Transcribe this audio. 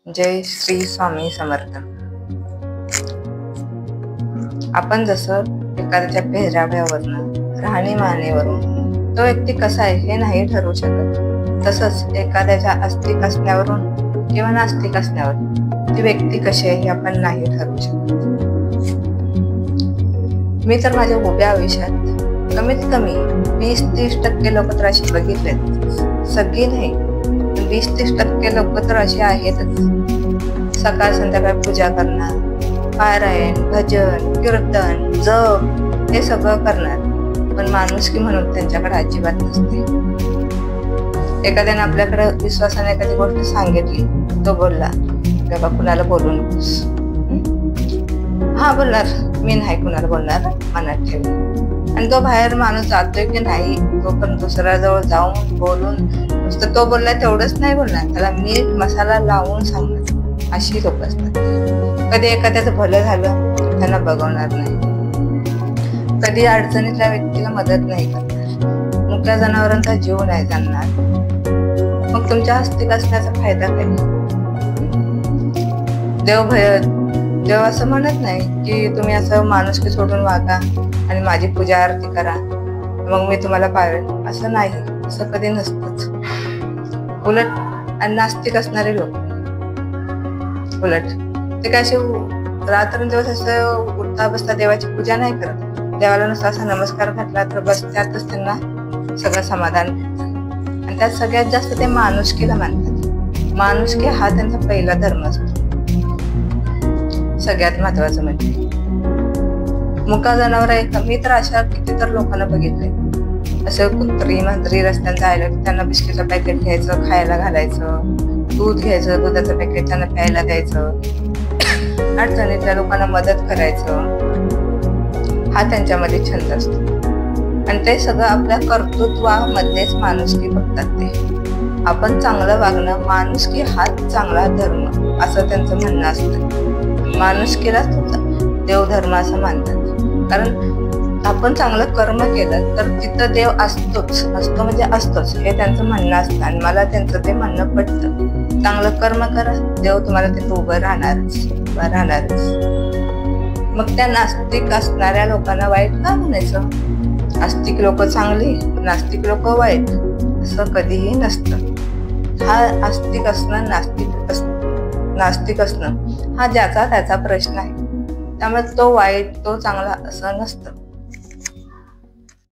जय श्री स्वामी समर्थ. आपण जसं एखाद्याच्या पेहराव्यावरनं, राहणीमानीवरून तो व्यक्ती कसा आहे हे नाही ठरवू शकत, तसंच एखाद्याच्या आस्तिक असण्यावरून किंवा नास्तिक असण्यावर ती व्यक्ती कशी आहे हे आपण नाही ठरवू शकत. मी तर माझ्या उभ्या आयुष्यात कमीत कमी 20-30% लोक तर अशी बघितलेत, सगळी नाही 20-30% लोक तर अशी आहेतच. सकाळ संध्याकाळ पूजा करणार, पारायण, भजन, कीर्तन, जप हे सगळं करणार, पण माणुसकी म्हणून त्यांच्याकडे अजिबात नसते. एखाद्याने आपल्याकडे विश्वासाने एखादी गोष्ट सांगितली, तो बोलला बाबा कुणाला बोलू नकोस. हा बोलणार, मी नाही कुणाला बोलणार, मनात ठेव. आणि तो बाहेर माणूस जातोय की नाही, तो पण दुसऱ्याजवळ जाऊन बोलून नुसतं तो बोलला तेवढंच नाही बोलणार, त्याला मीठ मसाला लावून सांगणार. अशी लोक असतात. कधी एखाद्याचं भलं झालं त्यांना बघवणार नाही, कधी अडचणीतल्या व्यक्तीला मदत नाही करणार, मुक्या जनावरांचा जीव नाही जाणणार. मग तुमच्या आस्तिक असण्याचा फायदा काय? देव असं म्हणत नाही की तुम्ही असं माणुसकी सोडून वागा आणि माझी पूजा आरती करा मग मी तुम्हाला पावेल, असं नाही. असं कधी नसतंच. उलट नास्तिक असणारे लोक उलट ते काय असे रात्रंदिवस असं उठता बसता देवाची पूजा नाही करत, देवाला नुसता असा नमस्कार घातला तर बस त्यातच त्यांना सगळं समाधान मिळतं. आणि त्यात सगळ्यात जास्त ते माणुसकीला मानतात. माणुसकी हा त्यांचा पहिला धर्म असतो. सगळ्यात महत्वाचं म्हणजे मुका जनावर आहे. मी तर अशा किती तर लोकांना बघितलंय, असं कुत्री मांजरी रस्त्यानं जायला त्यांना बिस्किटचं पॅकेट घ्यायचं, खायला घालायचं, दूध घ्यायचं, दुधाचं पॅकेट त्यांना प्यायला द्यायचं, अडचणीतल्या लोकांना मदत करायचं, हा त्यांच्यामध्ये छंद असतो. आणि ते सगळं आपल्या कर्तृत्वामध्येच माणुसकी बघतात. ते आपण चांगलं वागणं, माणुसकी हाच चांगला धर्म असं त्यांचं म्हणणं असतं. माणुसकीलाच देवधर्म असं मानतात. कारण आपण चांगलं कर्म केलं तर तिथं देव असतोच, असतो म्हणजे असतोच हे त्यांचं म्हणणं असतं. आणि मला त्यांचं ते म्हणणं पटतं. चांगलं कर्म करा, देव तुम्हाला तिथं उभं राहणारच. मग त्या नास्तिक असणाऱ्या लोकांना वाईट का म्हणायचं? आस्तिक लोक चांगली, नास्तिक लोक वाईट असं कधीही नसतं. हा आस्तिक असणं नास्तिक असणं हा ज्याचा त्याचा प्रश्न आहे. त्यामुळे तो वाईट तो चांगला असं नसतं.